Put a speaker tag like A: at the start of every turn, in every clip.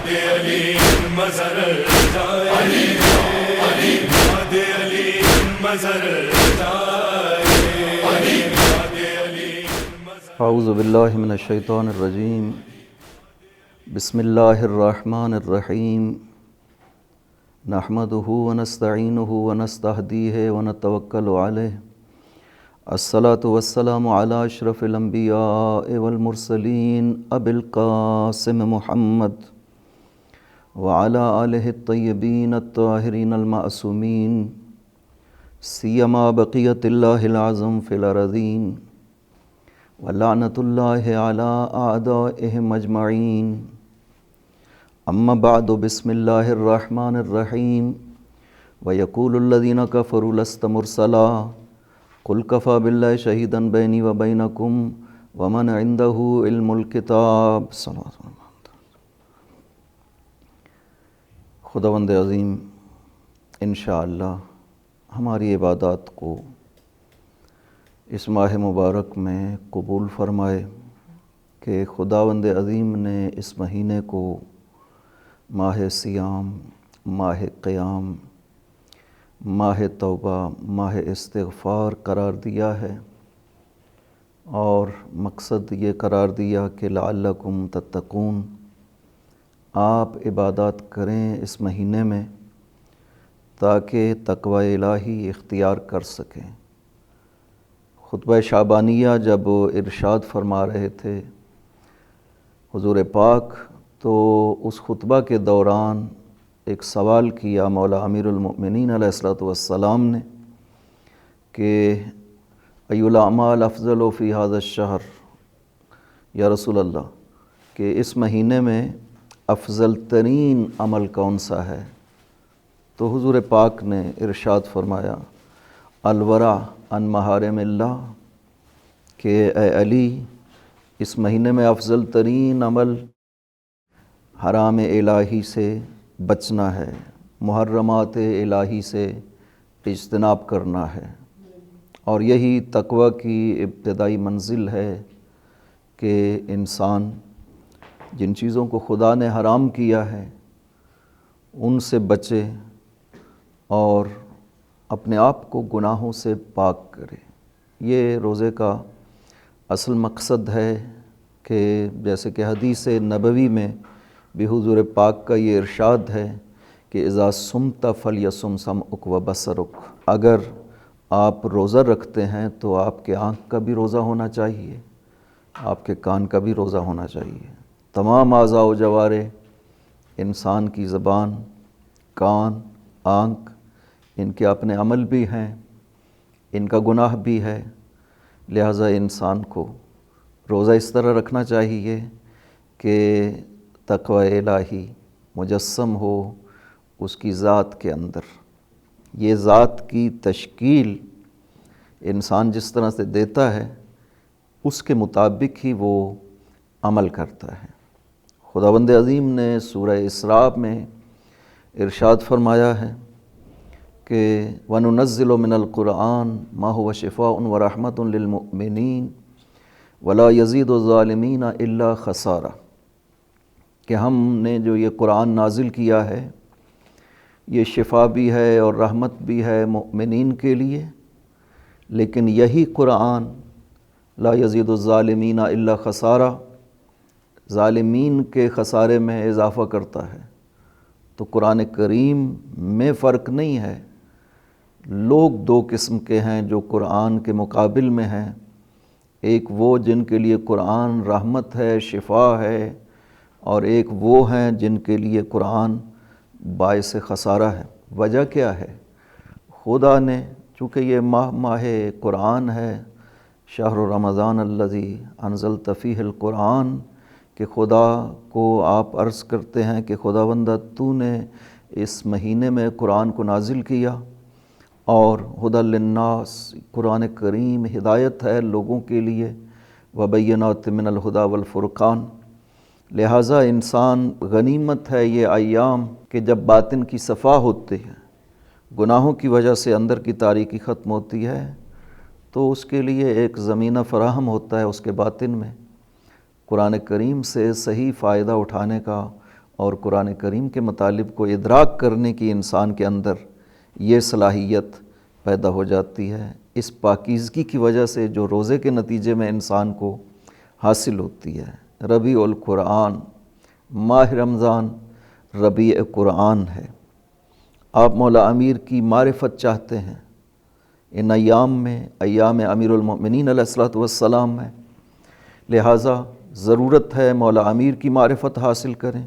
A: علی مزر جائے، علی علی یاد علی مزر جائے، علی یاد علی مزر۔
B: اعوذ باللہ من الشیطان الرجیم، بسم اللہ الرحمن الرحیم، نحمدہ ونستعینہ ونستہدیہ ونتوکل علیہ، الصلاۃ والسلام علی اشرف الانبیاء والمرسلین ابی القاسم محمد وعلی آلہ الطیبین الطاہرین المعصومین، سیما بقیۃ اللہ العظم فی الارضین، ولعنۃ اللہ علی اعدائہم اجمعین۔ اما بعد، بسم اللہ الرحمن الرحیم، ویقول الذین کفروا لست مرسلا قل کفی باللہ شہیدا بینی وبینکم ومن عندہ علم الکتاب۔ خداوند عظیم انشاءاللہ ہماری عبادات کو اس ماہ مبارک میں قبول فرمائے کہ خداوند عظیم نے اس مہینے کو ماہ صیام، ماہ قیام، ماہ توبہ، ماہ استغفار قرار دیا ہے، اور مقصد یہ قرار دیا کہ لعلکم تتقون، آپ عبادات کریں اس مہینے میں تاکہ تقوی الہی اختیار کر سکیں۔ خطبہ شعبانیہ جب ارشاد فرما رہے تھے حضور پاک، تو اس خطبہ کے دوران ایک سوال کیا مولا امیر المؤمنین علیہ الصلوۃ والسلام نے کہ ای الاعمال افضل فی ھذا الشہر، یا رسول اللہ کہ اس مہینے میں افضل ترین عمل کون سا ہے؟ تو حضور پاک نے ارشاد فرمایا الورع عن محارم اللہ، کہ اے علی اس مہینے میں افضل ترین عمل حرام الہی سے بچنا ہے، محرمات الہی سے اجتناب کرنا ہے، اور یہی تقوی کی ابتدائی منزل ہے کہ انسان جن چیزوں کو خدا نے حرام کیا ہے ان سے بچے اور اپنے آپ کو گناہوں سے پاک کرے۔ یہ روزے کا اصل مقصد ہے، کہ جیسے کہ حدیث نبوی میں بھی حضور پاک کا یہ ارشاد ہے کہ اذا صمت فلیصم سمعک و بصرک، اگر آپ روزہ رکھتے ہیں تو آپ کے آنکھ کا بھی روزہ ہونا چاہیے، آپ کے کان کا بھی روزہ ہونا چاہیے۔ تمام اعضاء و جوارح، انسان کی زبان، کان، آنکھ، ان کے اپنے عمل بھی ہیں، ان کا گناہ بھی ہے، لہٰذا انسان کو روزہ اس طرح رکھنا چاہیے کہ تقوی الہی مجسم ہو اس کی ذات کے اندر۔ یہ ذات کی تشکیل انسان جس طرح سے دیتا ہے اس کے مطابق ہی وہ عمل کرتا ہے۔ خداوند عظیم نے سورہ اسراء میں ارشاد فرمایا ہے کہ وَنُنَزِّلُ مِنَ الْقُرْآنِ مَا هُوَ شِفَاءٌ وَرَحْمَةٌ لِّلْمُؤْمِنِينَ وَلَا يَزِيدُ الظَّالِمِينَ إِلَّا خَسَارًا، کہ ہم نے جو یہ قرآن نازل کیا ہے یہ شفا بھی ہے اور رحمت بھی ہے مؤمنین کے لیے، لیکن یہی قرآن لا یزید الظالمین الا خسارہ، ظالمین کے خسارے میں اضافہ کرتا ہے۔ تو قرآن کریم میں فرق نہیں ہے۔ لوگ دو قسم کے ہیں جو قرآن کے مقابل میں ہیں، ایک وہ جن کے لیے قرآن رحمت ہے، شفا ہے، اور ایک وہ ہیں جن کے لیے قرآن باعث خسارہ ہے۔ وجہ کیا ہے؟ خدا نے چونکہ یہ ماہ قرآن ہے، شہر رمضان الذی انزلت فیہ القرآن، کہ خدا کو آپ عرض کرتے ہیں کہ خداوندہ تو نے اس مہینے میں قرآن کو نازل کیا، اور ھدی للناس، قرآن کریم ہدایت ہے لوگوں کے لیے، وبینات من الہدی والفرقان، لہٰذا انسان غنیمت ہے یہ ایام کہ جب باطن کی صفا ہوتی ہے، گناہوں کی وجہ سے اندر کی تاریکی ختم ہوتی ہے، تو اس کے لیے ایک زمینہ فراہم ہوتا ہے اس کے باطن میں، قرآن کریم سے صحیح فائدہ اٹھانے کا اور قرآن کریم کے مطالب کو ادراک کرنے کی انسان کے اندر یہ صلاحیت پیدا ہو جاتی ہے۔ اس پاکیزگی کی وجہ سے جو روزے کے نتیجے میں انسان کو حاصل ہوتی ہے۔ ربیع القرآن، ماہ رمضان ربیع قرآن ہے۔ آپ مولا امیر کی معرفت چاہتے ہیں ان ایام میں، ایام امیر المؤمنین علیہ الصلوۃ والسلام میں، لہٰذا ضرورت ہے مولا امیر کی معرفت حاصل کریں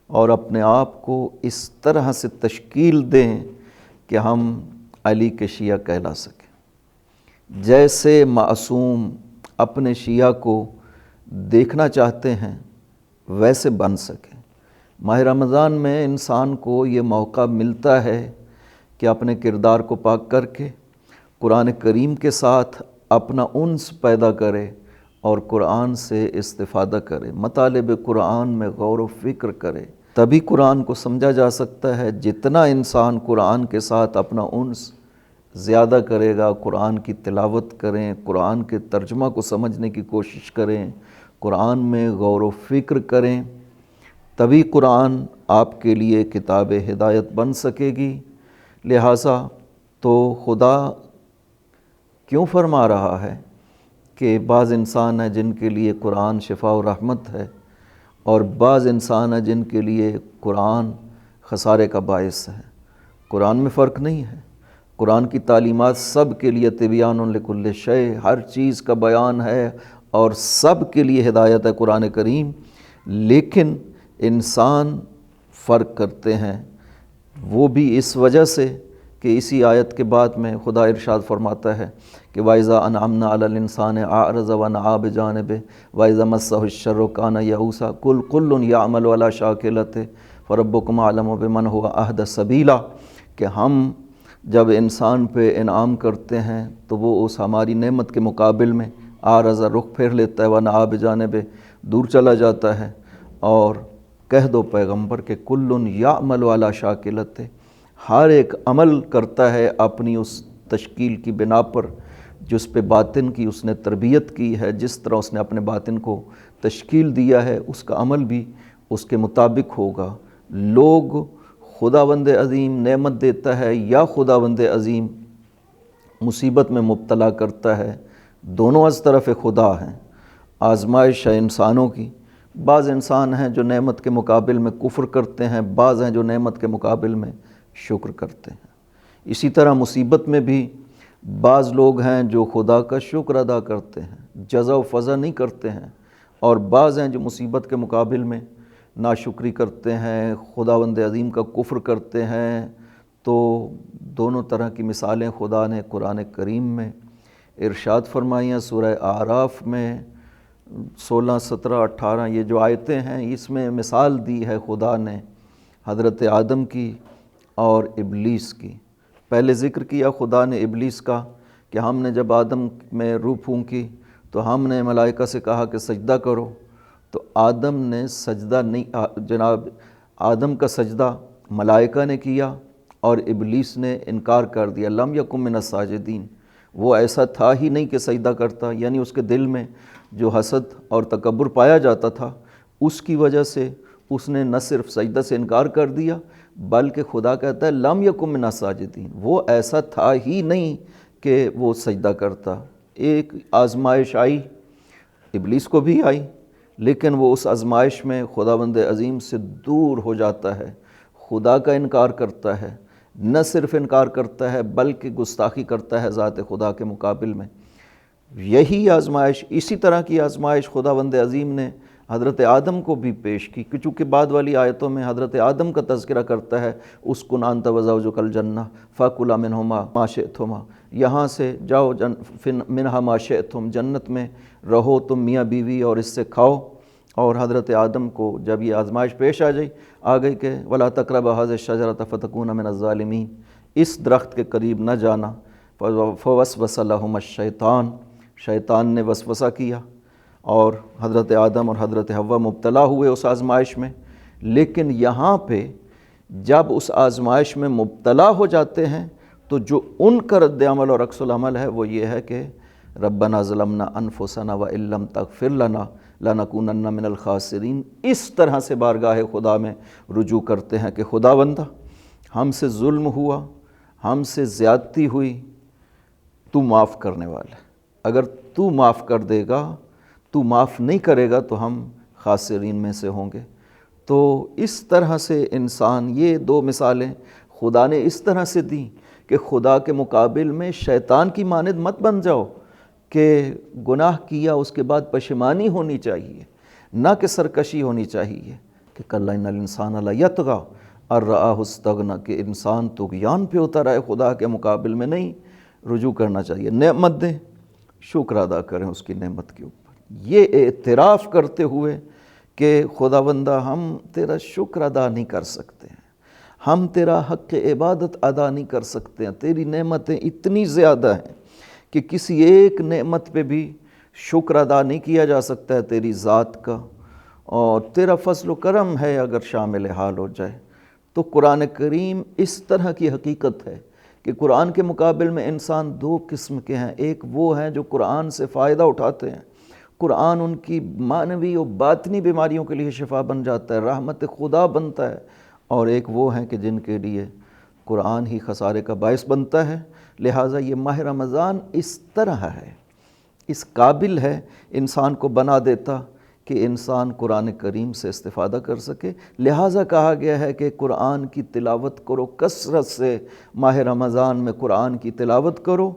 B: اور اپنے آپ کو اس طرح سے تشکیل دیں کہ ہم علی کے شیعہ کہلا سکیں، جیسے معصوم اپنے شیعہ کو دیکھنا چاہتے ہیں ویسے بن سکیں۔ ماہ رمضان میں انسان کو یہ موقع ملتا ہے کہ اپنے کردار کو پاک کر کے قرآن کریم کے ساتھ اپنا انس پیدا کرے اور قرآن سے استفادہ کرے، مطالب قرآن میں غور و فکر کرے۔ تبھی قرآن کو سمجھا جا سکتا ہے۔ جتنا انسان قرآن کے ساتھ اپنا انس زیادہ کرے گا، قرآن کی تلاوت کریں، قرآن کے ترجمہ کو سمجھنے کی کوشش کریں، قرآن میں غور و فکر کریں، تبھی قرآن آپ کے لیے کتاب ہدایت بن سکے گی۔ لہٰذا تو خدا کیوں فرما رہا ہے کہ بعض انسان ہیں جن کے لیے قرآن شفا و رحمت ہے، اور بعض انسان ہیں جن کے لیے قرآن خسارے کا باعث ہے۔ قرآن میں فرق نہیں ہے، قرآن کی تعلیمات سب کے لیے تبیان لکل شیء، ہر چیز کا بیان ہے اور سب کے لیے ہدایت ہے قرآن کریم، لیکن انسان فرق کرتے ہیں، وہ بھی اس وجہ سے کہ اسی آیت کے بعد میں خدا ارشاد فرماتا ہے کہ وَإِذَا أَنْعَمْنَا عَلَى الْإِنسَانِ أَعْرَضَ وَنَأَىٰ بِجَانِبِهِ وَإِذَا مَسَّهُ الشَّرُّ كَانَ يَئُوسًا قُلْ كُلٌّ يَعْمَلُ عَلَىٰ شَاكِلَتِهِ فَرَبُّكُمْ أَعْلَمُ بِمَنْ هُوَ أَهْدَىٰ سَبِيلًا، کہ ہم جب انسان پہ انعام کرتے ہیں تو وہ اس ہماری نعمت کے مقابل میں أَعْرَضَ رخ پھیر لیتا ہے، وَنَأَىٰ بِجَانِبِهِ دور چلا جاتا ہے، اور کہہ دو پیغمبر کہ کلٌ یعمل علی شاکلتہ، ہر ایک عمل کرتا ہے اپنی اس تشکیل کی بنا پر جس پہ باطن کی اس نے تربیت کی ہے، جس طرح اس نے اپنے باطن کو تشکیل دیا ہے اس کا عمل بھی اس کے مطابق ہوگا۔ لوگ خداوند عظیم نعمت دیتا ہے یا خداوند عظیم مصیبت میں مبتلا کرتا ہے، دونوں از طرف خدا ہیں۔ آزمائش ہے انسانوں کی، بعض انسان ہیں جو نعمت کے مقابل میں کفر کرتے ہیں، بعض ہیں جو نعمت کے مقابل میں شکر کرتے ہیں۔ اسی طرح مصیبت میں بھی بعض لوگ ہیں جو خدا کا شکر ادا کرتے ہیں، جزا و فضا نہیں کرتے ہیں، اور بعض ہیں جو مصیبت کے مقابل میں ناشکری کرتے ہیں، خداوند عظیم کا کفر کرتے ہیں۔ تو دونوں طرح کی مثالیں خدا نے قرآن کریم میں ارشاد فرمائی ہیں۔ سورہ اعراف میں 16، 17، 18 یہ جو آیتیں ہیں، اس میں مثال دی ہے خدا نے حضرت آدم کی اور ابلیس کی۔ پہلے ذکر کیا خدا نے ابلیس کا کہ ہم نے جب آدم میں روح پھونکی تو ہم نے ملائکہ سے کہا کہ سجدہ کرو، تو آدم نے سجدہ نہیں، جناب آدم کا سجدہ ملائکہ نے کیا اور ابلیس نے انکار کر دیا، لم یکن من الساجدین، وہ ایسا تھا ہی نہیں کہ سجدہ کرتا، یعنی اس کے دل میں جو حسد اور تکبر پایا جاتا تھا اس کی وجہ سے اس نے نہ صرف سجدہ سے انکار کر دیا بلکہ خدا کہتا ہے لم یکن من الساجدین، وہ ایسا تھا ہی نہیں کہ وہ سجدہ کرتا۔ ایک آزمائش آئی، ابلیس کو بھی آئی، لیکن وہ اس آزمائش میں خداوند عظیم سے دور ہو جاتا ہے، خدا کا انکار کرتا ہے، نہ صرف انکار کرتا ہے بلکہ گستاخی کرتا ہے ذات خدا کے مقابل میں۔ یہی آزمائش، اسی طرح کی آزمائش خداوند عظیم نے حضرت آدم کو بھی پیش کی، چونکہ بعد والی آیتوں میں حضرت آدم کا تذکرہ کرتا ہے، اسکن انت وزوجک الجنہ فکلا منہما ما شئتما، یہاں سے جاؤ منہا ما شئتم، جنت میں رہو تم میاں بیوی اور اس سے کھاؤ۔ اور حضرت آدم کو جب یہ آزمائش پیش آ گئی کہ ولا تقربا هذه الشجرة فتكونا من الظالمین، اس درخت کے قریب نہ جانا، فوسوس لهما الشیطان، شیطان نے وسوسہ کیا اور حضرت آدم اور حضرت حوا مبتلا ہوئے اس آزمائش میں۔ لیکن یہاں پہ جب اس آزمائش میں مبتلا ہو جاتے ہیں تو جو ان کا رد عمل اور عکس العمل ہے وہ یہ ہے کہ ربنا ظلمنا انفسنا وان لم تغفر لنا لَنَكُونَنَّ مِنَ الْخَاسِرِينَ، اس طرح سے بارگاہ خدا میں رجوع کرتے ہیں کہ خداوندہ ہم سے ظلم ہوا، ہم سے زیادتی ہوئی، تو معاف کرنے والا ہے، اگر تو معاف کر دے گا، تو معاف نہیں کرے گا تو ہم خاسرین میں سے ہوں گے۔ تو اس طرح سے انسان، یہ دو مثالیں خدا نے اس طرح سے دیں کہ خدا کے مقابل میں شیطان کی مانند مت بن جاؤ کہ گناہ کیا اس کے بعد پشیمانی ہونی چاہیے، نہ کہ سرکشی ہونی چاہیے کہ کلا ان الانسان لیطغی ان رآہ استغنی، کہ انسان طغیان پہ اتر آئے، خدا کے مقابل میں نہیں، رجوع کرنا چاہیے۔ نعمت دیں، شکر ادا کریں اس کی نعمت کے اوپر، یہ اعتراف کرتے ہوئے کہ خداوندہ ہم تیرا شکر ادا نہیں کر سکتے ہیں، ہم تیرا حق عبادت ادا نہیں کر سکتے ہیں، تیری نعمتیں اتنی زیادہ ہیں کہ کسی ایک نعمت پہ بھی شکر ادا نہیں کیا جا سکتا ہے تیری ذات کا، اور تیرا فضل و کرم ہے اگر شامل حال ہو جائے۔ تو قرآن کریم اس طرح کی حقیقت ہے کہ قرآن کے مقابل میں انسان دو قسم کے ہیں، ایک وہ ہیں جو قرآن سے فائدہ اٹھاتے ہیں، قرآن ان کی معنوی و باطنی بیماریوں کے لیے شفا بن جاتا ہے، رحمت خدا بنتا ہے، اور ایک وہ ہیں کہ جن کے لیے قرآن ہی خسارے کا باعث بنتا ہے۔ لہٰذا یہ ماہ رمضان اس طرح ہے، اس قابل ہے، انسان کو بنا دیتا کہ انسان قرآن کریم سے استفادہ کر سکے۔ لہٰذا کہا گیا ہے کہ قرآن کی تلاوت کرو، کثرت سے ماہ رمضان میں قرآن کی تلاوت کرو۔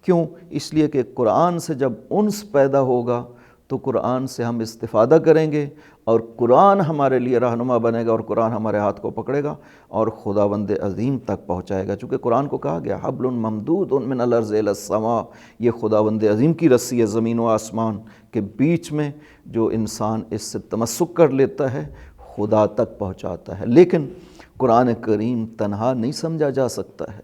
B: کیوں؟ اس لیے کہ قرآن سے جب انس پیدا ہوگا تو قرآن سے ہم استفادہ کریں گے، اور قرآن ہمارے لیے رہنما بنے گا، اور قرآن ہمارے ہاتھ کو پکڑے گا اور خداوند عظیم تک پہنچائے گا۔ چونکہ قرآن کو کہا گیا حبل ممدود من الارض الی السماء، یہ خداوند عظیم کی رسی ہے زمین و آسمان کے بیچ میں، جو انسان اس سے تمسک کر لیتا ہے خدا تک پہنچاتا ہے۔ لیکن قرآن کریم تنہا نہیں سمجھا جا سکتا ہے۔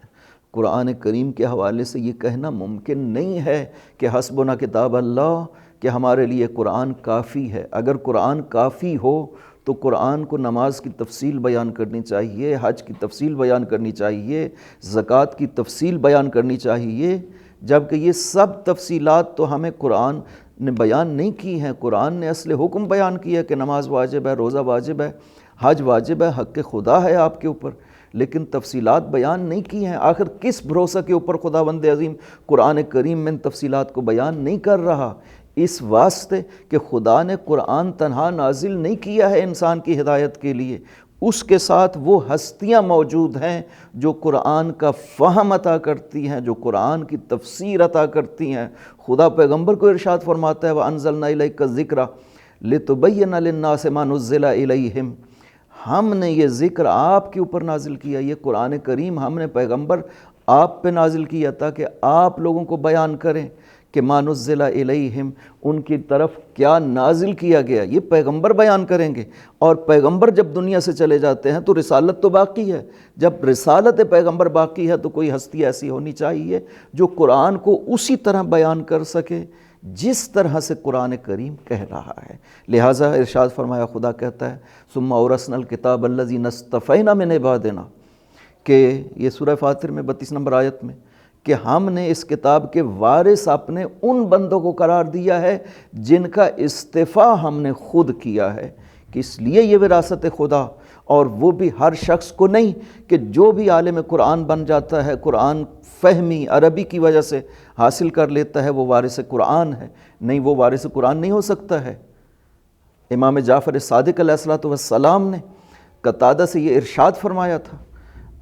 B: قرآن کریم کے حوالے سے یہ کہنا ممکن نہیں ہے کہ حسبنا کتاب اللہ، کہ ہمارے لیے قرآن کافی ہے۔ اگر قرآن کافی ہو تو قرآن کو نماز کی تفصیل بیان کرنی چاہیے، حج کی تفصیل بیان کرنی چاہیے، زکوٰۃ کی تفصیل بیان کرنی چاہیے، جبکہ یہ سب تفصیلات تو ہمیں قرآن نے بیان نہیں کی ہیں۔ قرآن نے اصل حکم بیان کیا کہ نماز واجب ہے، روزہ واجب ہے، حج واجب ہے، حق خدا ہے آپ کے اوپر، لیکن تفصیلات بیان نہیں کی ہیں۔ آخر کس بھروسہ کے اوپر خداوند عظیم قرآن کریم میں ان تفصیلات کو بیان نہیں کر رہا؟ اس واسطے کہ خدا نے قرآن تنہا نازل نہیں کیا ہے انسان کی ہدایت کے لیے، اس کے ساتھ وہ ہستیاں موجود ہیں جو قرآن کا فہم عطا کرتی ہیں، جو قرآن کی تفسیر عطا کرتی ہیں۔ خدا پیغمبر کو ارشاد فرماتا ہے وَأَنزَلْنَا إِلَيْكَ الذِّكْرَ لِتُبَيِّنَ لِلنَّاسِ مَا نُزِّلَ إِلَيْهِمْ، ہم نے یہ ذکر آپ کے اوپر نازل کیا، یہ قرآن کریم ہم نے پیغمبر آپ پہ نازل کیا تاکہ آپ لوگوں کو بیان کریں کہ ما نزل الیہم، ان کی طرف کیا نازل کیا گیا، یہ پیغمبر بیان کریں گے۔ اور پیغمبر جب دنیا سے چلے جاتے ہیں تو رسالت تو باقی ہے، جب رسالت پیغمبر باقی ہے تو کوئی ہستی ایسی ہونی چاہیے جو قرآن کو اسی طرح بیان کر سکے جس طرح سے قرآن کریم کہہ رہا ہے۔ لہٰذا ارشاد فرمایا، خدا کہتا ہے ثم اورثنا الکتاب الذین اصطفینا من عبادنا، کہ یہ سورہ فاطر میں 32 نمبر آیت میں، کہ ہم نے اس کتاب کے وارث اپنے ان بندوں کو قرار دیا ہے جن کا استفاع ہم نے خود کیا ہے، کہ اس لیے یہ وراثت خدا، اور وہ بھی ہر شخص کو نہیں کہ جو بھی عالم قرآن بن جاتا ہے، قرآن فہمی عربی کی وجہ سے حاصل کر لیتا ہے، وہ وارث قرآن ہے، نہیں، وہ وارث قرآن نہیں ہو سکتا ہے۔ امام جعفر صادق علیہ السلام نے قتادہ سے یہ ارشاد فرمایا تھا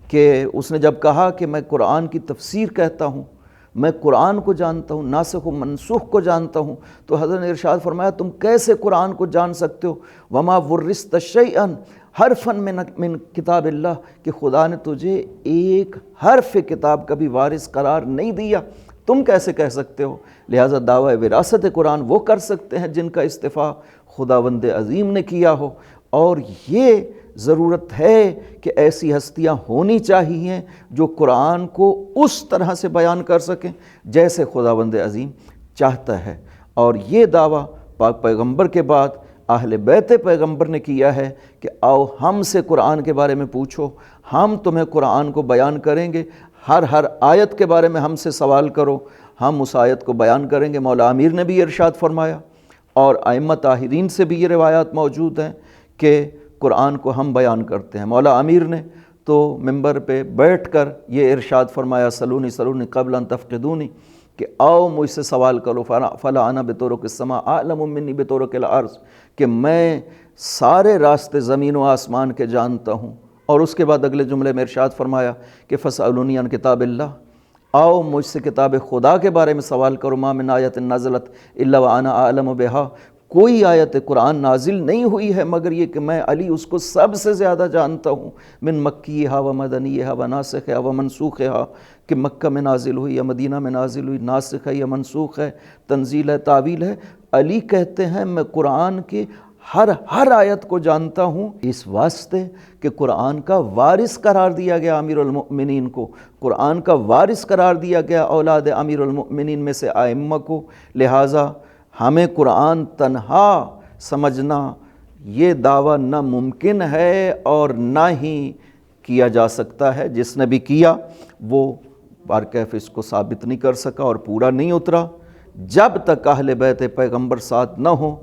B: کہ اس نے جب کہا کہ میں قرآن کی تفسیر کہتا ہوں، میں قرآن کو جانتا ہوں، ناسخ و منسوخ کو جانتا ہوں، تو حضرت نے ارشاد فرمایا تم کیسے قرآن کو جان سکتے ہو؟ وما ورثت شیئا حرفا من کتاب اللہ، کہ خدا نے تجھے ایک حرف کتاب کا بھی وارث قرار نہیں دیا، تم کیسے کہہ سکتے ہو؟ لہٰذا دعوی وراثت قرآن وہ کر سکتے ہیں جن کا استفاع خداوند عظیم نے کیا ہو، اور یہ ضرورت ہے کہ ایسی ہستیاں ہونی چاہیے جو قرآن کو اس طرح سے بیان کر سکیں جیسے خداوند عظیم چاہتا ہے۔ اور یہ دعویٰ پاک پیغمبر کے بعد اہل بیت پیغمبر نے کیا ہے کہ آؤ ہم سے قرآن کے بارے میں پوچھو، ہم تمہیں قرآن کو بیان کریں گے، ہر آیت کے بارے میں ہم سے سوال کرو، ہم اس آیت کو بیان کریں گے۔ مولا امیر نے بھی ارشاد فرمایا اور ائمہ طاہرین سے بھی یہ روایات موجود ہیں کہ قرآن کو ہم بیان کرتے ہیں۔ مولا امیر نے تو ممبر پہ بیٹھ کر یہ ارشاد فرمایا سلونی سلونی قبل ان تفقدونی، کہ آؤ مجھ سے سوال کرو، فلا انا بطرق السماء اعلم منی بطرق الارض، کہ میں سارے راستے زمین و آسمان کے جانتا ہوں۔ اور اس کے بعد اگلے جملے میں ارشاد فرمایا کہ فاسألونی عن کتاب اللہ، آؤ مجھ سے کتاب خدا کے بارے میں سوال کرو، ما من آیت نزلت الا وانا اعلم بہا، کوئی آیت قرآن نازل نہیں ہوئی ہے مگر یہ کہ میں علی اس کو سب سے زیادہ جانتا ہوں، من مکیہا و مدنیہا و ناسخہا و منسوخہا، کہ مکہ میں نازل ہوئی یا مدینہ میں نازل ہوئی، ناسخ ہے یا منسوخ ہے، تنزیل ہے، تعویل ہے۔ علی کہتے ہیں میں قرآن کی ہر آیت کو جانتا ہوں، اس واسطے کہ قرآن کا وارث قرار دیا گیا امیر المؤمنین کو، قرآن کا وارث قرار دیا گیا اولاد امیر المؤمنین میں سے ائمہ کو، لہٰذا ہمیں قرآن تنہا سمجھنا یہ دعویٰ نہ ممکن ہے اور نہ ہی کیا جا سکتا ہے۔ جس نے بھی کیا وہ بارکیف اس کو ثابت نہیں کر سکا اور پورا نہیں اترا۔ جب تک اہل بیت پیغمبر ساتھ نہ ہو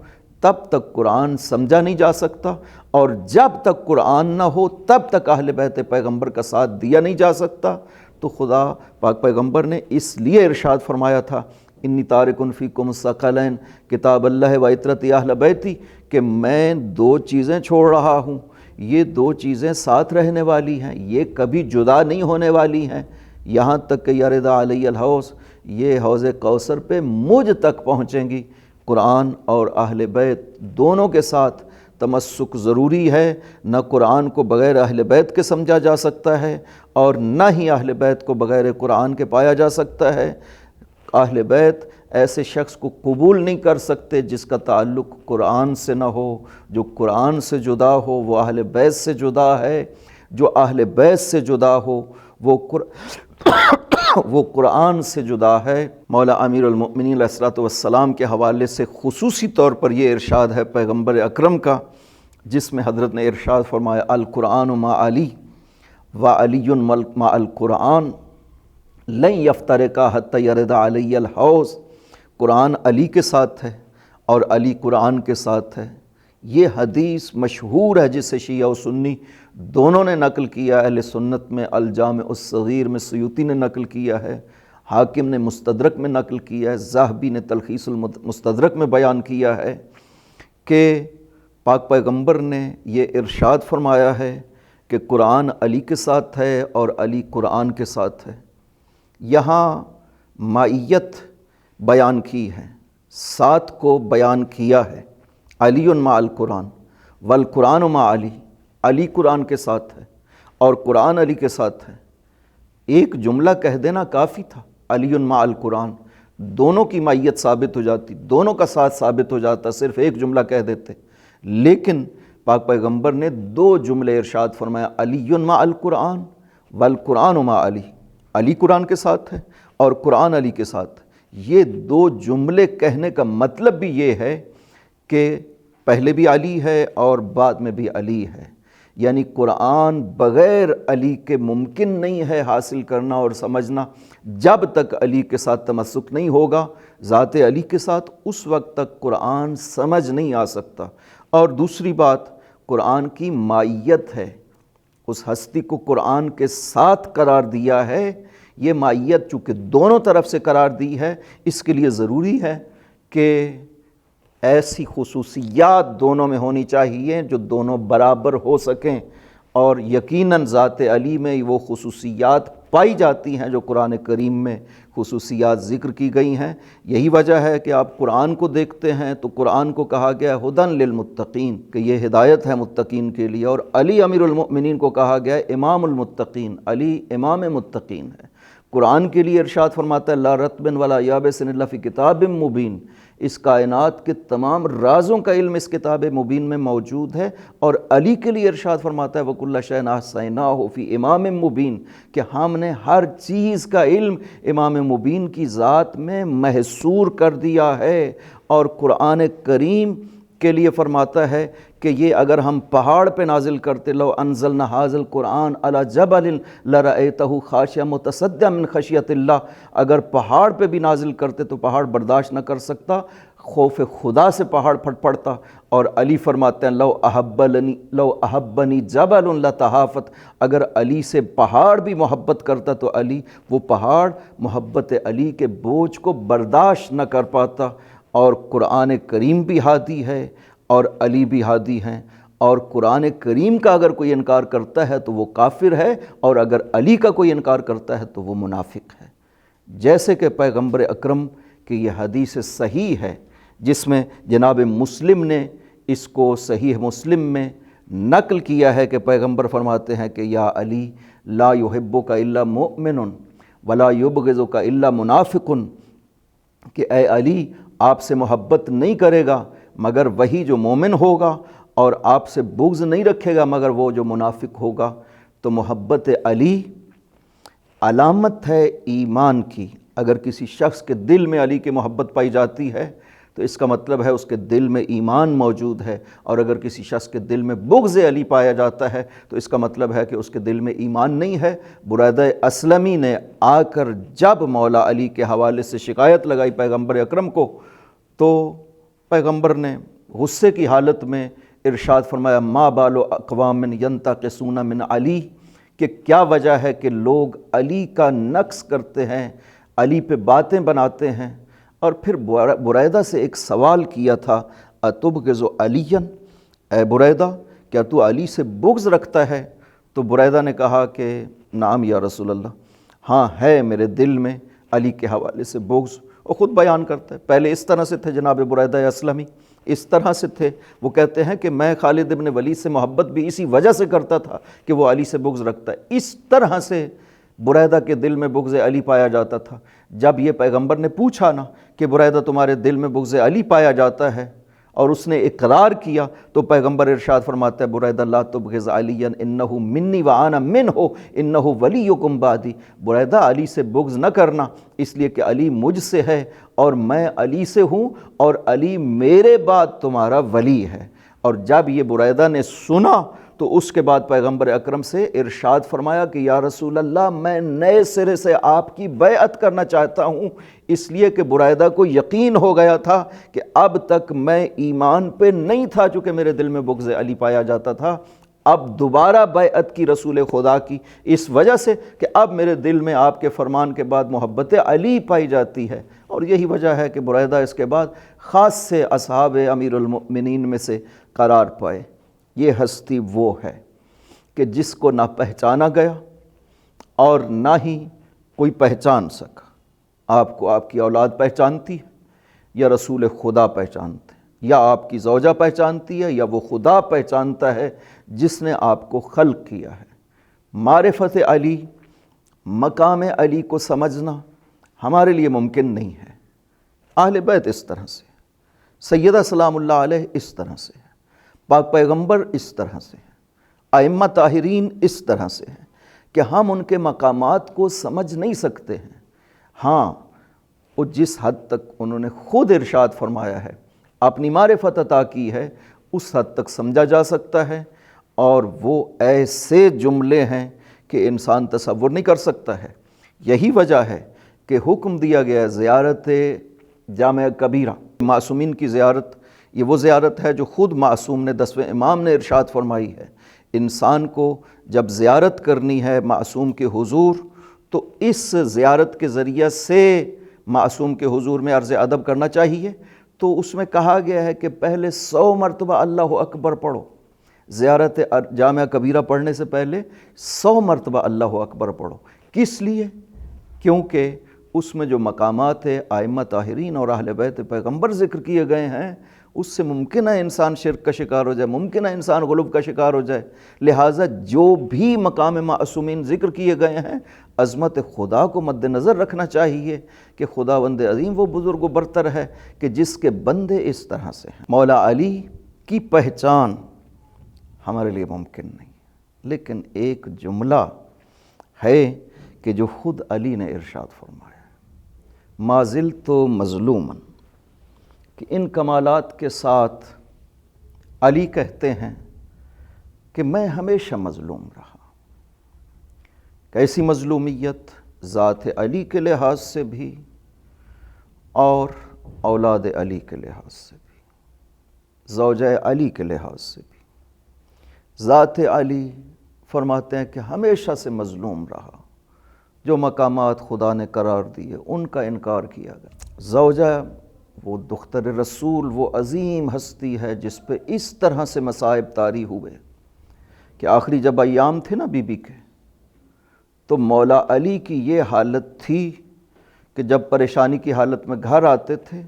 B: تب تک قرآن سمجھا نہیں جا سکتا، اور جب تک قرآن نہ ہو تب تک اہل بیت پیغمبر کا ساتھ دیا نہیں جا سکتا۔ تو خدا پاک پیغمبر نے اس لیے ارشاد فرمایا تھا انی تارک فیکم الثقلین کتاب اللہ و عترتی اہل بیتی، کہ میں دو چیزیں چھوڑ رہا ہوں، یہ دو چیزیں ساتھ رہنے والی ہیں، یہ کبھی جدا نہیں ہونے والی ہیں، یہاں تک کہ یرد علی الحوض، یہ حوض کوثر پہ مجھ تک پہنچیں گی۔ قرآن اور اہل بیت دونوں کے ساتھ تمسک ضروری ہے، نہ قرآن کو بغیر اہل بیت کے سمجھا جا سکتا ہے اور نہ ہی اہل بیت کو بغیر قرآن کے پایا جا سکتا ہے۔ اہل بیت ایسے شخص کو قبول نہیں کر سکتے جس کا تعلق قرآن سے نہ ہو، جو قرآن سے جدا ہو وہ اہل بیت سے جدا ہے، جو اہل بیت سے جدا ہو وہ قرآن سے جدا ہے۔ مولا امیر المؤمنین علیہ الصلوۃ والسلام کے حوالے سے خصوصی طور پر یہ ارشاد ہے پیغمبر اکرم کا، جس میں حضرت نے ارشاد فرمایا القرآن مع علی و علی مع القرآن لن یفترقا حتی یرد علی الحوض، قرآن علی کے ساتھ ہے اور علی قرآن کے ساتھ ہے۔ یہ حدیث مشہور ہے جسے شیعہ و سنی دونوں نے نقل کیا، اہل سنت میں الجامع الصغیر میں سیوطی نے نقل کیا ہے، حاکم نے مستدرک میں نقل کیا ہے، ذہبی نے تلخیص المستدرک میں بیان کیا ہے کہ پاک پیغمبر نے یہ ارشاد فرمایا ہے کہ قرآن علی کے ساتھ ہے اور علی قرآن کے ساتھ ہے۔ یہاں معیت بیان کی ہے، ساتھ کو بیان کیا ہے، علی مع القرآن والقرآن مع علی، علی قرآن کے ساتھ ہے اور قرآن علی کے ساتھ ہے۔ ایک جملہ کہہ دینا کافی تھا، علی مع القرآن، دونوں کی معیت ثابت ہو جاتی، دونوں کا ساتھ ثابت ہو جاتا، صرف ایک جملہ کہہ دیتے۔ لیکن پاک پیغمبر نے دو جملے ارشاد فرمایا، علی مع القرآن والقرآن مع علی، علی قرآن کے ساتھ ہے اور قرآن علی کے ساتھ ہے۔ یہ دو جملے کہنے کا مطلب بھی یہ ہے کہ پہلے بھی علی ہے اور بعد میں بھی علی ہے، یعنی قرآن بغیر علی کے ممکن نہیں ہے حاصل کرنا اور سمجھنا۔ جب تک علی کے ساتھ تمسک نہیں ہوگا ذات علی کے ساتھ، اس وقت تک قرآن سمجھ نہیں آ سکتا۔ اور دوسری بات، قرآن کی مائیت ہے، اس ہستی کو قرآن کے ساتھ قرار دیا ہے۔ یہ مائیت چونکہ دونوں طرف سے قرار دی ہے، اس کے لیے ضروری ہے کہ ایسی خصوصیات دونوں میں ہونی چاہیے جو دونوں برابر ہو سکیں، اور یقیناً ذات علی میں وہ خصوصیات پائی جاتی ہیں جو قرآن کریم میں خصوصیات ذکر کی گئی ہیں۔ یہی وجہ ہے کہ آپ قرآن کو دیکھتے ہیں تو قرآن کو کہا گیا ہدن للمتقین، کہ یہ ہدایت ہے متقین کے لیے، اور علی امیر المؤمنین کو کہا گیا امام المتقین، علی امام متقین ہے۔ قرآن کے لیے ارشاد فرماتا ہے لا رطب ولا یابس الا فی کتاب مبین، اس کائنات کے تمام رازوں کا علم اس کتاب مبین میں موجود ہے۔ اور علی کے لیے ارشاد فرماتا ہے وَكُلَّ شَيْءٍ أَحْصَيْنَاهُ فِي إِمَامٍ مُبِينٍ، کہ ہم نے ہر چیز کا علم امام مبین کی ذات میں محصور کر دیا ہے۔ اور قرآن کریم کے لیے فرماتا ہے کہ یہ اگر ہم پہاڑ پہ نازل کرتے، لو انزلنا ھذا القرآن علی جبل لرأیتہ خاشعا متصدعا من خشیۃ اللہ، اگر پہاڑ پہ بھی نازل کرتے تو پہاڑ برداشت نہ کر سکتا، خوف خدا سے پہاڑ پھٹ پڑتا۔ اور علی فرماتے ہیں لو احبنی جبل لتہافت، اگر علی سے پہاڑ بھی محبت کرتا تو علی وہ پہاڑ محبت علی کے بوجھ کو برداشت نہ کر پاتا۔ اور قرآن کریم بھی ہادی ہے اور علی بھی ہادی ہیں، اور قرآن کریم کا اگر کوئی انکار کرتا ہے تو وہ کافر ہے، اور اگر علی کا کوئی انکار کرتا ہے تو وہ منافق ہے۔ جیسے کہ پیغمبر اکرم کی یہ حدیث صحیح ہے جس میں جناب مسلم نے اس کو صحیح مسلم میں نقل کیا ہے کہ پیغمبر فرماتے ہیں کہ یا علی لا یحبک الا مؤمن ولا یبغضک الا منافق، کہ اے علی آپ سے محبت نہیں کرے گا مگر وہی جو مومن ہوگا، اور آپ سے بغض نہیں رکھے گا مگر وہ جو منافق ہوگا۔ تو محبت علی علامت ہے ایمان کی۔ اگر کسی شخص کے دل میں علی کی محبت پائی جاتی ہے تو اس کا مطلب ہے اس کے دل میں ایمان موجود ہے، اور اگر کسی شخص کے دل میں بغض علی پایا جاتا ہے تو اس کا مطلب ہے کہ اس کے دل میں ایمان نہیں ہے۔ بریدہ اسلمی نے آ کر جب مولا علی کے حوالے سے شکایت لگائی پیغمبر اکرم کو، تو پیغمبر نے غصے کی حالت میں ارشاد فرمایا ما بال اقوام ینتقصون من علی، کہ کیا وجہ ہے کہ لوگ علی کا نقص کرتے ہیں، علی پہ باتیں بناتے ہیں۔ اور پھر بریدہ سے ایک سوال کیا تھا اتبغض علیٰ، اے بریدہ کیا تو علی سے بغض رکھتا ہے؟ تو بریدہ نے کہا کہ نعم یا رسول اللہ، ہاں ہے میرے دل میں علی کے حوالے سے بغض۔ وہ خود بیان کرتا ہے، پہلے اس طرح سے تھے جناب بریدہ اسلمی، اس طرح سے تھے، وہ کہتے ہیں کہ میں خالد ابن ولید سے محبت بھی اسی وجہ سے کرتا تھا کہ وہ علی سے بغض رکھتا ہے۔ اس طرح سے بریدہ کے دل میں بغض علی پایا جاتا تھا۔ جب یہ پیغمبر نے پوچھا نا کہ بریدہ تمہارے دل میں بغض علی پایا جاتا ہے، اور اس نے اقرار کیا، تو پیغمبر ارشاد فرماتا ہے بریدہ لا تبغض علیٰ انہ منی وانا منہ انہ ولیکم بعدی، بریدہ علی سے بغض نہ کرنا اس لیے کہ علی مجھ سے ہے اور میں علی سے ہوں، اور علی میرے بعد تمہارا ولی ہے۔ اور جب یہ بریدہ نے سنا تو اس کے بعد پیغمبر اکرم سے ارشاد فرمایا کہ یا رسول اللہ میں نئے سرے سے آپ کی بیعت کرنا چاہتا ہوں، اس لیے کہ بریدہ کو یقین ہو گیا تھا کہ اب تک میں ایمان پہ نہیں تھا چونکہ میرے دل میں بغض علی پایا جاتا تھا، اب دوبارہ بیعت کی رسول خدا کی اس وجہ سے کہ اب میرے دل میں آپ کے فرمان کے بعد محبت علی پائی جاتی ہے۔ اور یہی وجہ ہے کہ بریدہ اس کے بعد خاص سے اصحاب امیر المؤمنین میں سے قرار پائے۔ یہ ہستی وہ ہے کہ جس کو نہ پہچانا گیا اور نہ ہی کوئی پہچان سکا۔ آپ کو آپ کی اولاد پہچانتی ہے یا رسول خدا پہچانتے ہیں، یا آپ کی زوجہ پہچانتی ہے یا وہ خدا پہچانتا ہے جس نے آپ کو خلق کیا ہے۔ معرفت علی، مقام علی کو سمجھنا ہمارے لیے ممکن نہیں ہے۔ اہل بیت اس طرح سے، سیدہ سلام اللہ علیہ اس طرح سے، پاک پیغمبر اس طرح سے، ائمہ طاہرین اس طرح سے ہیں کہ ہم ان کے مقامات کو سمجھ نہیں سکتے ہیں۔ ہاں وہ جس حد تک انہوں نے خود ارشاد فرمایا ہے، اپنی معرفت عطا کی ہے، اس حد تک سمجھا جا سکتا ہے، اور وہ ایسے جملے ہیں کہ انسان تصور نہیں کر سکتا ہے۔ یہی وجہ ہے کہ حکم دیا گیا زیارت جامع کبیرہ، معصومین کی زیارت۔ یہ وہ زیارت ہے جو خود معصوم نے 10ویں امام نے ارشاد فرمائی ہے، انسان کو جب زیارت کرنی ہے معصوم کے حضور تو اس زیارت کے ذریعہ سے معصوم کے حضور میں عرض ادب کرنا چاہیے۔ تو اس میں کہا گیا ہے کہ پہلے 100 مرتبہ اللہ اکبر پڑھو، زیارت جامع کبیرہ پڑھنے سے پہلے 100 مرتبہ اللہ اکبر پڑھو۔ کس لیے؟ کیونکہ اس میں جو مقامات ائمہ طاہرین اور اہل بیت پیغمبر ذکر کیے گئے ہیں اس سے ممکن ہے انسان شرک کا شکار ہو جائے، ممکن ہے انسان غلو کا شکار ہو جائے۔ لہٰذا جو بھی مقام معصومین ذکر کیے گئے ہیں عظمت خدا کو مد نظر رکھنا چاہیے کہ خداوند عظیم وہ بزرگ و برتر ہے کہ جس کے بندے اس طرح سے ہیں۔ مولا علی کی پہچان ہمارے لیے ممکن نہیں، لیکن ایک جملہ ہے کہ جو خود علی نے ارشاد فرمایا، ما زلت مظلوما، کہ ان کمالات کے ساتھ علی کہتے ہیں کہ میں ہمیشہ مظلوم رہا۔ کیسی مظلومیت؟ ذات علی کے لحاظ سے بھی اور اولاد علی کے لحاظ سے بھی، زوجہ علی کے لحاظ سے بھی۔ ذات علی فرماتے ہیں کہ ہمیشہ سے مظلوم رہا، جو مقامات خدا نے قرار دیے ان کا انکار کیا گیا۔ زوجہ وہ دختر رسول، وہ عظیم ہستی ہے جس پہ اس طرح سے مصائب طاری ہوئے کہ آخری جب ایام تھے نا بی بی کے، تو مولا علی کی یہ حالت تھی کہ جب پریشانی کی حالت میں گھر آتے تھے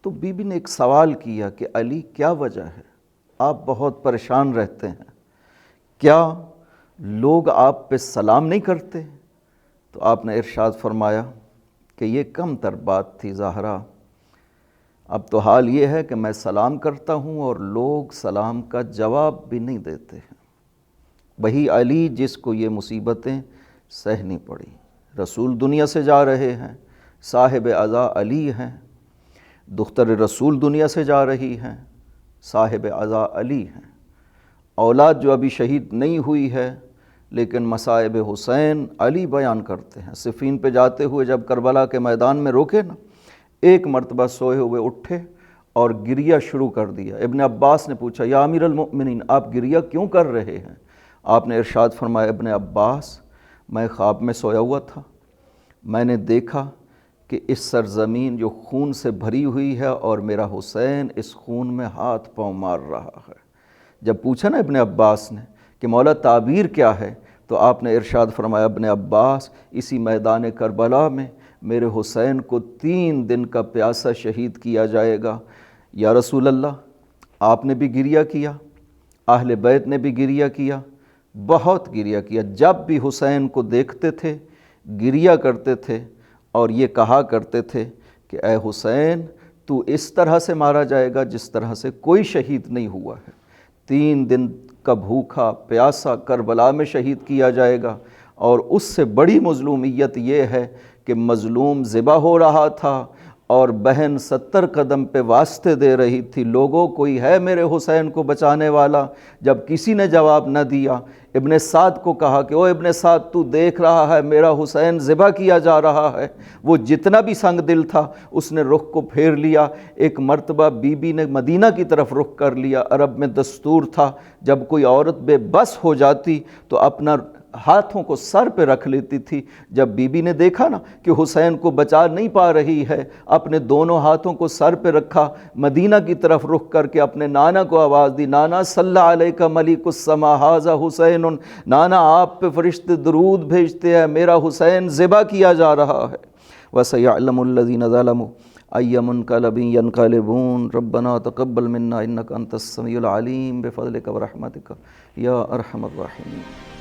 B: تو بی بی نے ایک سوال کیا کہ علی کیا وجہ ہے، آپ بہت پریشان رہتے ہیں، کیا لوگ آپ پہ سلام نہیں کرتے؟ تو آپ نے ارشاد فرمایا کہ یہ کم تر بات تھی زہرا، اب تو حال یہ ہے کہ میں سلام کرتا ہوں اور لوگ سلام کا جواب بھی نہیں دیتے ہیں۔ وہی علی جس کو یہ مصیبتیں سہنی پڑی، رسول دنیا سے جا رہے ہیں، صاحب عزا علی ہیں، دختر رسول دنیا سے جا رہی ہیں، صاحب عزا علی ہیں، اولاد جو ابھی شہید نہیں ہوئی ہے لیکن مصائب حسین علی بیان کرتے ہیں۔ صفین پہ جاتے ہوئے جب کربلا کے میدان میں روکے نا، ایک مرتبہ سوئے ہوئے اٹھے اور گریہ شروع کر دیا۔ ابن عباس نے پوچھا یا امیر المؤمنین آپ گریہ کیوں کر رہے ہیں؟ آپ نے ارشاد فرمایا ابن عباس میں خواب میں سویا ہوا تھا، میں نے دیکھا کہ اس سرزمین جو خون سے بھری ہوئی ہے اور میرا حسین اس خون میں ہاتھ پاؤں مار رہا ہے۔ جب پوچھا نا ابن عباس نے کہ مولا تعبیر کیا ہے، تو آپ نے ارشاد فرمایا ابن عباس اسی میدان کربلا میں میرے حسین کو 3 دن کا پیاسا شہید کیا جائے گا۔ یا رسول اللہ آپ نے بھی گریہ کیا، اہل بیت نے بھی گریہ کیا، بہت گریہ کیا، جب بھی حسین کو دیکھتے تھے گریہ کرتے تھے اور یہ کہا کرتے تھے کہ اے حسین تو اس طرح سے مارا جائے گا جس طرح سے کوئی شہید نہیں ہوا ہے، 3 دن کا بھوکا پیاسا کربلا میں شہید کیا جائے گا۔ اور اس سے بڑی مظلومیت یہ ہے کہ مظلوم ذبح ہو رہا تھا اور بہن 70 قدم پہ واسطے دے رہی تھی، لوگوں کوئی ہے میرے حسین کو بچانے والا؟ جب کسی نے جواب نہ دیا، ابن سعد کو کہا کہ او ابن سعد تو دیکھ رہا ہے میرا حسین ذبح کیا جا رہا ہے۔ وہ جتنا بھی سنگ دل تھا اس نے رخ کو پھیر لیا۔ ایک مرتبہ بی بی نے مدینہ کی طرف رخ کر لیا۔ عرب میں دستور تھا جب کوئی عورت بے بس ہو جاتی تو اپنا ہاتھوں کو سر پہ رکھ لیتی تھی۔ جب بی بی نے دیکھا نا کہ حسین کو بچا نہیں پا رہی ہے، اپنے دونوں ہاتھوں کو سر پہ رکھا، مدینہ کی طرف رخ کر کے اپنے نانا کو آواز دی، نانا صلی علیک ملک السما ھذا حسین، نانا آپ پہ فرشتے درود بھیجتے ہیں، میرا حسین ذبح کیا جا رہا ہے۔ وَسَيَعْلَمُ الَّذِينَ ظَلَمُوا أَيَّ مُنْقَلَبٍ يَنْقَلِبُونَ رَبَّنَا تَقَبَّلْ مِنَّا إِنَّكَ أَنْتَ السَّمِيعُ الْعَلِيمُ بِفَضْلِكَ وَرَحْمَتِكَ يَا أَرْحَمَ الرَّاحِمِينَ۔